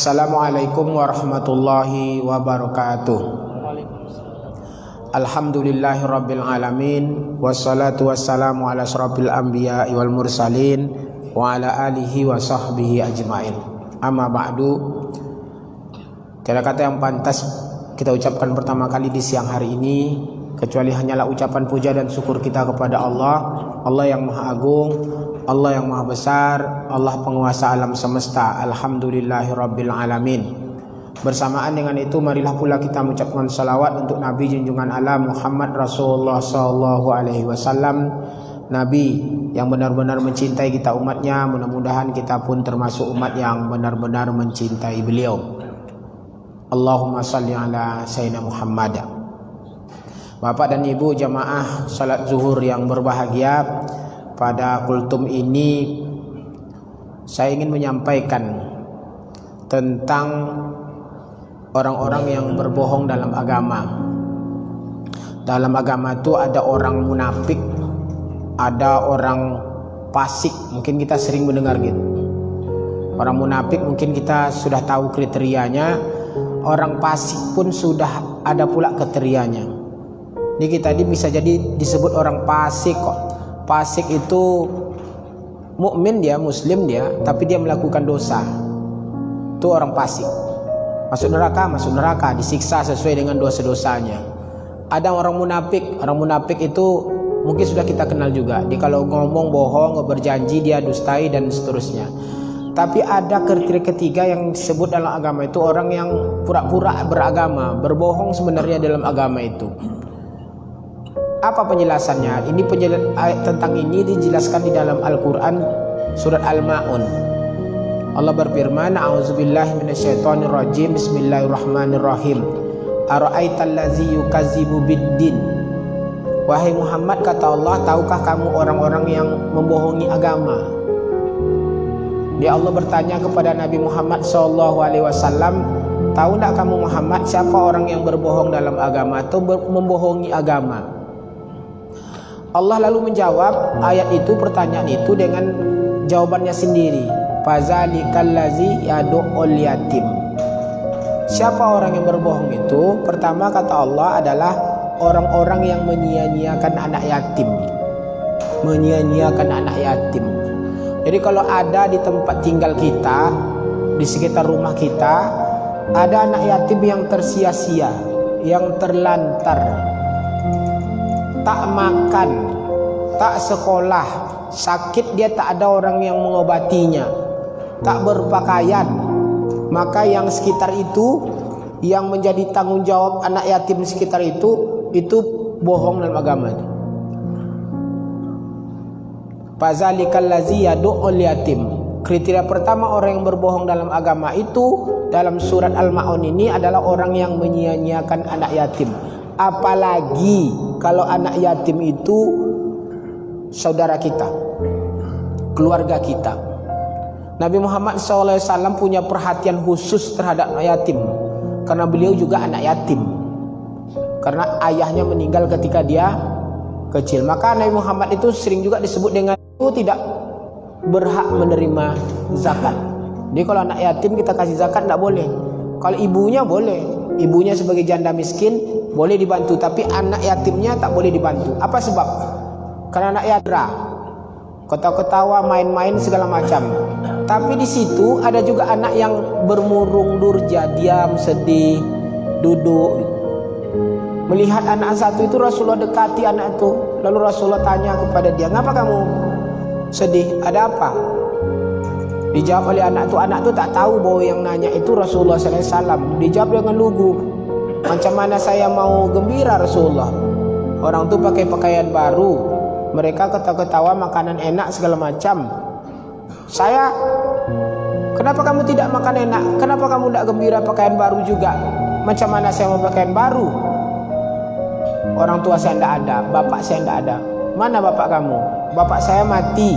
Assalamualaikum warahmatullahi wabarakatuh. Alhamdulillahirabbil alamin, wassalatu wassalamu ala asyrafil anbiya'i wal mursalin wa ala alihi wa sahbihi ajmain. Amma ba'du. Tiada kata yang pantas kita ucapkan pertama kali di siang hari ini kecuali hanyalah ucapan puja dan syukur kita kepada Allah, Allah yang Maha Agung, Allah yang Maha Besar, Allah penguasa alam semesta. Alhamdulillahirabbil alamin. Bersamaan dengan itu, marilah pula kita mengucapkan salawat untuk Nabi junjungan alam Muhammad Rasulullah sallallahu alaihi wasallam, Nabi yang benar-benar mencintai kita umatnya. Mudah-mudahan kita pun termasuk umat yang benar-benar mencintai beliau. Allahumma salli ala sayyidina Muhammad. Bapak dan Ibu jamaah salat zuhur yang berbahagia, pada kultum ini saya ingin menyampaikan tentang orang-orang yang berbohong dalam agama. Dalam agama itu ada orang munafik, ada orang fasik. Mungkin kita sering mendengar gitu. Orang munafik mungkin kita sudah tahu kriterianya. Orang fasik pun sudah ada pula kriterianya. Ini kita bisa jadi disebut orang fasik kok. Fasik itu mukmin dia, muslim dia, tapi dia melakukan dosa. Itu orang fasik. Masuk neraka, disiksa sesuai dengan dosa-dosanya. Ada orang munafik itu mungkin sudah kita kenal juga. Dia kalau ngomong bohong, berjanji, dia dustai dan seterusnya. Tapi ada kriteria ketiga yang disebut dalam agama itu orang yang pura-pura beragama, berbohong sebenarnya dalam agama itu. Apa penjelasannya? Tentang ini dijelaskan di dalam Al-Quran surat Al-Ma'un. Allah berfirman, a'udzubillahi minasyaitonirrajim, bismillahirrahmanirrahim. Ara'aital ladzi yukadzibu biddin. Wahai Muhammad, kata Allah, tahukah kamu orang-orang yang membohongi agama? Dia Allah bertanya kepada Nabi Muhammad SAW, tahu tak kamu Muhammad siapa orang yang berbohong dalam agama atau membohongi agama? Allah lalu menjawab ayat itu, pertanyaan itu dengan jawabannya sendiri. Fazalikal ladzi yad'ul yatim. Siapa orang yang berbohong itu? Pertama kata Allah adalah orang-orang yang menyia-nyiakan anak yatim. Menyia-nyiakan anak yatim. Jadi kalau ada di tempat tinggal kita, di sekitar rumah kita, ada anak yatim yang tersia-sia, yang terlantar, tak makan, tak sekolah, sakit dia tak ada orang yang mengobatinya, tak berpakaian, maka yang sekitar itu, yang menjadi tanggung jawab anak yatim sekitar itu bohong dalam agama itu. Fazalikal ladzi yad'ul yatim. Kriteria pertama orang yang berbohong dalam agama itu dalam surat Al-Ma'un ini adalah orang yang menyia-nyiakan anak yatim. Apalagi kalau anak yatim itu saudara kita, keluarga kita. Nabi Muhammad SAW punya perhatian khusus terhadap anak yatim, karena beliau juga anak yatim, karena ayahnya meninggal ketika dia kecil. Maka Nabi Muhammad itu sering juga disebut dengan itu tidak berhak menerima zakat. Jadi kalau anak yatim kita kasih zakat tidak boleh. Kalau ibunya boleh, ibunya sebagai janda miskin boleh dibantu, tapi anak yatimnya tak boleh dibantu. Apa sebab? Karena anak yatim ketawa-ketawa, main-main segala macam. Tapi di situ ada juga anak yang bermurung durja, diam, sedih, duduk. Melihat anak satu itu, Rasulullah dekati anak itu. Lalu Rasulullah tanya kepada dia, "Ngapa kamu sedih? Ada apa?" Dijawab oleh anak itu tak tahu bahwa yang nanya itu Rasulullah SAW. Dijawab dengan lugu, "Macam mana saya mau gembira Rasulullah? Orang itu pakai pakaian baru, mereka ketawa-ketawa, makanan enak segala macam. Saya, kenapa kamu tidak makan enak? Kenapa kamu tidak gembira pakaian baru juga? Macam mana saya mau pakaian baru? Orang tua saya tidak ada, bapak saya tidak ada. Mana bapak kamu? Bapak saya mati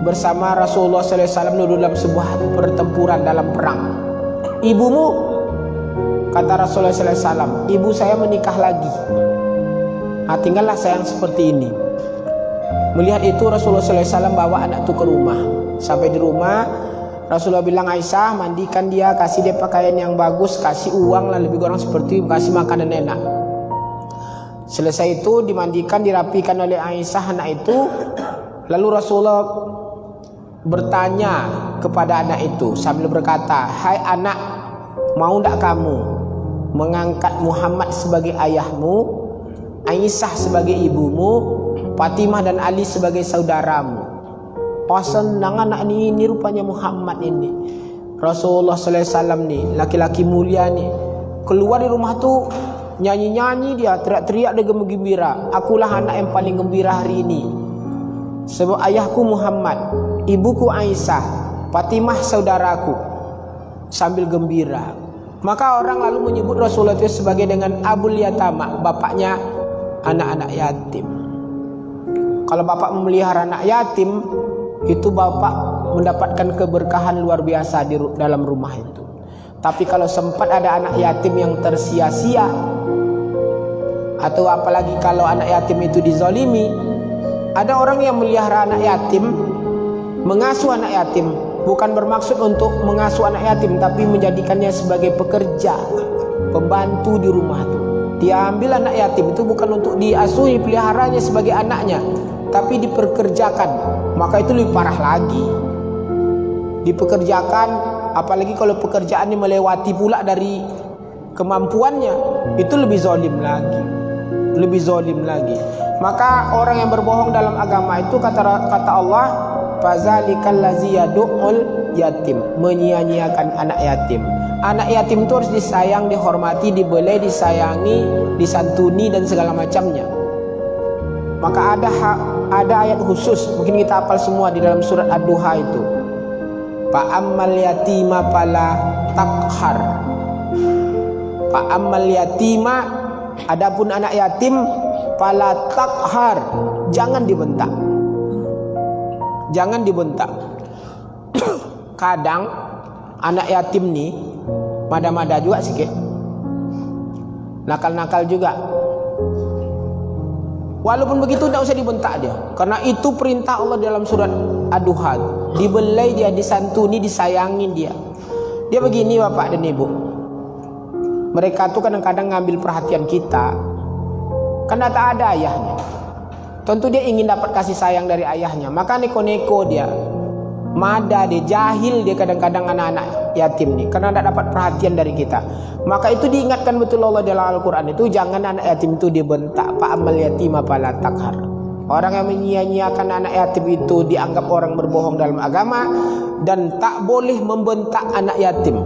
bersama Rasulullah SAW dalam sebuah pertempuran, dalam perang. Ibumu?" Kata Rasulullah SAW, "Ibu saya menikah lagi. Tinggallah saya yang seperti ini." Melihat itu Rasulullah SAW bawa anak itu ke rumah. Sampai di rumah Rasulullah bilang, Aisyah mandikan dia, kasih dia pakaian yang bagus, kasih uang lah lebih kurang seperti itu, kasih makanan enak. Selesai itu dimandikan, dirapikan oleh Aisyah anak itu. Lalu Rasulullah bertanya kepada anak itu sambil berkata, hai anak, mau tidak kamu mengangkat Muhammad sebagai ayahmu, Aisyah sebagai ibumu, Fatimah dan Ali sebagai saudaramu? Oh senang anak ini rupanya Muhammad ini. Rasulullah SAW nih, laki-laki mulia nih, keluar di rumah tuh nyanyi-nyanyi dia, teriak-teriak dia gembira. Akulah anak yang paling gembira hari ini, sebab ayahku Muhammad, ibuku Aisyah, Fatimah saudaraku, sambil gembira. Maka orang lalu menyebut Rasulullah itu sebagai dengan Abul Yatama, bapaknya anak-anak yatim. Kalau bapak memelihara anak yatim, itu bapak mendapatkan keberkahan luar biasa di dalam rumah itu. Tapi kalau sempat ada anak yatim yang tersia-sia, atau apalagi kalau anak yatim itu dizalimi, ada orang yang melihara anak yatim, mengasuh anak yatim, bukan bermaksud untuk mengasuh anak yatim, tapi menjadikannya sebagai pekerja, pembantu di rumah itu. Dia ambil anak yatim itu bukan untuk diasuh, dipeliharanya sebagai anaknya, tapi dipekerjakan. Maka itu lebih parah lagi. Dipekerjakan, apalagi kalau pekerjaannya melewati pula dari kemampuannya, itu lebih zalim lagi. Lebih zalim lagi. Maka orang yang berbohong dalam agama itu, kata Allah, fazalikal ladzi yad'ul yatim, menyia-nyiakan anak yatim. Anak yatim itu harus disayang, dihormati, dibelai, disayangi, disantuni dan segala macamnya. Maka ada ayat khusus, mungkin kita hafal semua di dalam surat Ad-Duha itu. Fa'ammal yatima fala taqhar. Fa'ammal yatima, adapun anak yatim, fala taqhar, jangan dibentak. Jangan dibentak. Kadang anak yatim nih mada-mada juga sikit, nakal-nakal juga. Walaupun begitu tidak usah dibentak dia, karena itu perintah Allah dalam surat Ad-Duha. Dibelai dia, disantuni, disayangin dia. Dia begini bapak dan ibu, mereka tuh kadang-kadang ngambil perhatian kita karena tak ada ayahnya. Tentu dia ingin dapat kasih sayang dari ayahnya, maka neko-neko dia, mada dia, jahil dia kadang-kadang anak-anak yatim nih, karena tidak dapat perhatian dari kita. Maka itu diingatkan betul Allah dalam Al-Quran itu, jangan anak yatim itu dibentak. Fa'amal yatima fala taqhar. Orang yang menyia-nyiakan anak yatim itu dianggap orang berbohong dalam agama, dan tak boleh membentak anak yatim.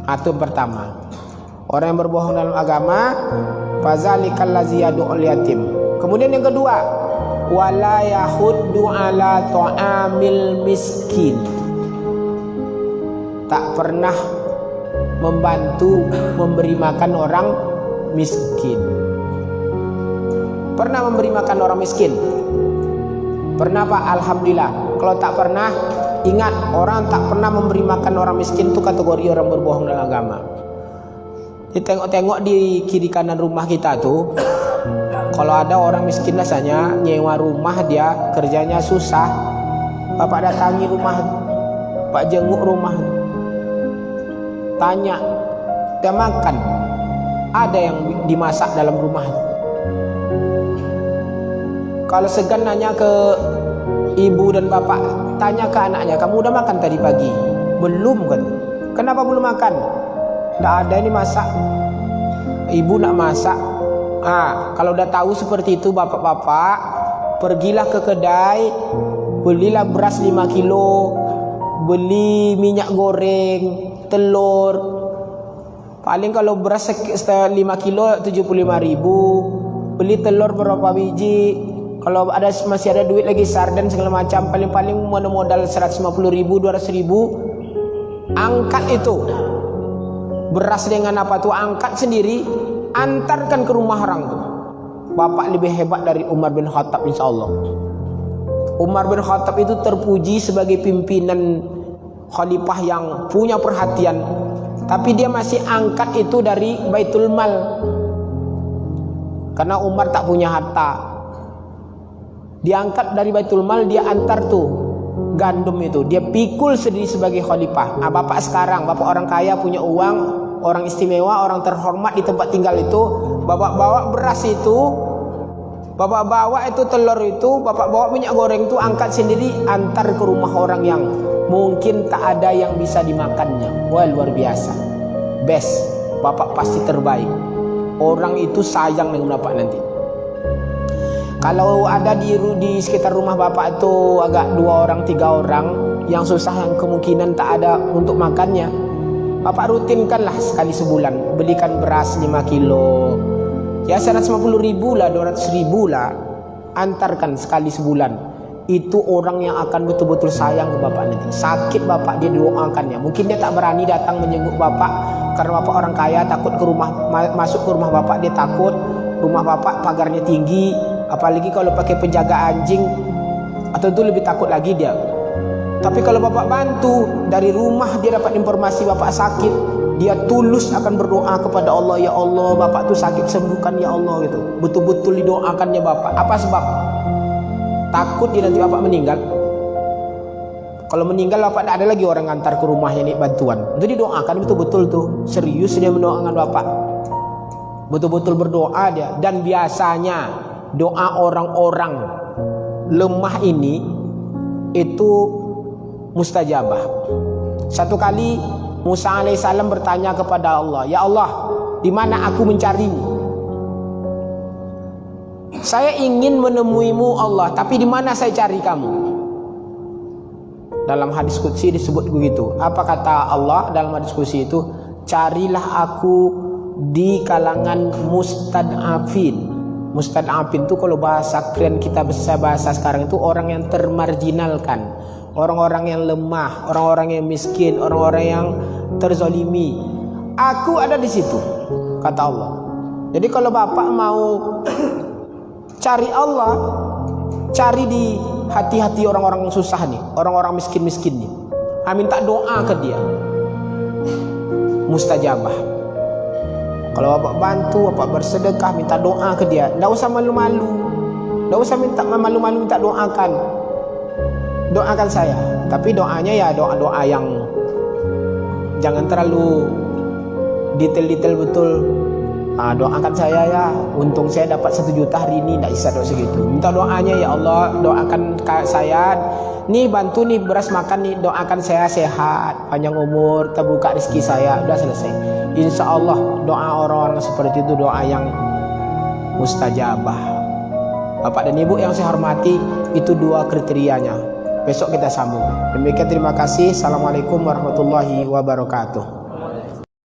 Itu pertama, orang yang berbohong dalam agama, fazalikal ladzi yad'ul yatim. Kemudian yang kedua, wala yahuddu ala ta'amil miskin, tak pernah membantu memberi makan orang miskin. Pernah memberi makan orang miskin? Pernah Pak? Alhamdulillah. Kalau tak pernah, ingat, orang tak pernah memberi makan orang miskin itu kategori orang berbohong dalam agama. Ditengok-tengok di kiri kanan rumah kita tuh, kalau ada orang miskin rasanya nyewa rumah, dia kerjanya susah, bapak datangi rumah, pak jenguk rumah, tanya, dia makan, ada yang dimasak dalam rumah. Kalau segan nanya ke ibu dan bapak, tanya ke anaknya, kamu udah makan tadi pagi? Belum kan? Kenapa belum makan? Tidak ada ini masak. Ibu nak masak. Kalau udah tahu seperti itu bapak-bapak, pergilah ke kedai, belilah beras 5 kilo, beli minyak goreng, telur. Paling kalau beras 5 kilo 75.000, beli telur berapa biji. Kalau masih ada duit lagi, sarden segala macam, paling-paling modal 150.000, 200.000, angkat itu beras dengan apa tuh, angkat sendiri, antarkan ke rumah orang tuh. Bapak lebih hebat dari Umar bin Khattab, insya Allah. Umar bin Khattab itu terpuji sebagai pimpinan khalifah yang punya perhatian, tapi dia masih angkat itu dari Baitul Mal, karena Umar tak punya harta. Diangkat dari Baitul Mal, dia antar tuh gandum itu, dia pikul sendiri sebagai khalifah. Bapak sekarang, bapak orang kaya, punya uang, orang istimewa, orang terhormat di tempat tinggal itu, bapak bawa beras itu, bapak bawa itu telur itu, bapak bawa minyak goreng itu, angkat sendiri, antar ke rumah orang yang mungkin tak ada yang bisa dimakannya. Wah, luar biasa, best, bapak pasti terbaik. Orang itu sayang dengan bapak nanti. Kalau ada di sekitar rumah bapak itu agak 2 orang 3 orang yang susah, yang kemungkinan tak ada untuk makannya, bapak rutinkanlah sekali sebulan belikan beras 5 kilo, ya 150 ribu lah, 200 ribu lah, antarkan sekali sebulan. Itu orang yang akan betul-betul sayang ke bapak nanti. Sakit bapak, dia doakannya. Mungkin dia tak berani datang menjenguk bapak karena bapak orang kaya, takut ke rumah, masuk ke rumah bapak, dia takut. Rumah bapak pagarnya tinggi, apalagi kalau pakai penjaga anjing, atau itu lebih takut lagi dia. Tapi kalau bapak bantu dari rumah, dia dapat informasi bapak sakit, dia tulus akan berdoa kepada Allah, ya Allah bapak tuh sakit, sembuhkan ya Allah gitu. Betul-betul didoakannya bapak. Apa sebab? Takut dia nanti bapak meninggal. Kalau meninggal bapak tidak ada lagi orang ngantar ke rumahnya nih bantuan. Itu didoakan betul-betul tuh, serius dia mendoakan bapak. Betul-betul berdoa dia. Dan biasanya doa orang-orang lemah ini itu mustajabah. Satu kali Musa alaihissalam bertanya kepada Allah, ya Allah, di mana aku mencarimu? Saya ingin menemuimu Allah, tapi di mana saya cari kamu? Dalam hadis qudsi disebut begitu. Apa kata Allah dalam hadis qudsi itu? Carilah aku di kalangan mustad'afin. Mustad'afin itu kalau bahasa keren kita, bahasa sekarang itu orang yang termarginalkan, orang-orang yang lemah, orang-orang yang miskin, orang-orang yang terzolimi. Aku ada di situ, kata Allah. Jadi kalau bapak mau cari Allah, cari di hati-hati orang-orang susah nih, orang-orang miskin-miskin nih. Minta doa ke dia, mustajabah. Kalau bapak bantu, bapak bersedekah, minta doa ke dia, tidak usah malu-malu, tidak usah minta malu-malu, minta doakan saya. Tapi doanya ya doa-doa yang jangan terlalu detail-detail betul. Doakan saya ya, untung saya dapat 1 juta hari ini, tidak bisa doa segitu. Minta doanya, ya Allah doakan saya nih, bantu nih beras makan nih, doakan saya sehat, panjang umur, terbuka rezeki saya, udah selesai. Insya Allah doa orang-orang seperti itu doa yang mustajabah. Bapak dan ibu yang saya hormati, itu 2 kriterianya. Besok kita sambung. Demikian, terima kasih. Assalamualaikum warahmatullahi wabarakatuh.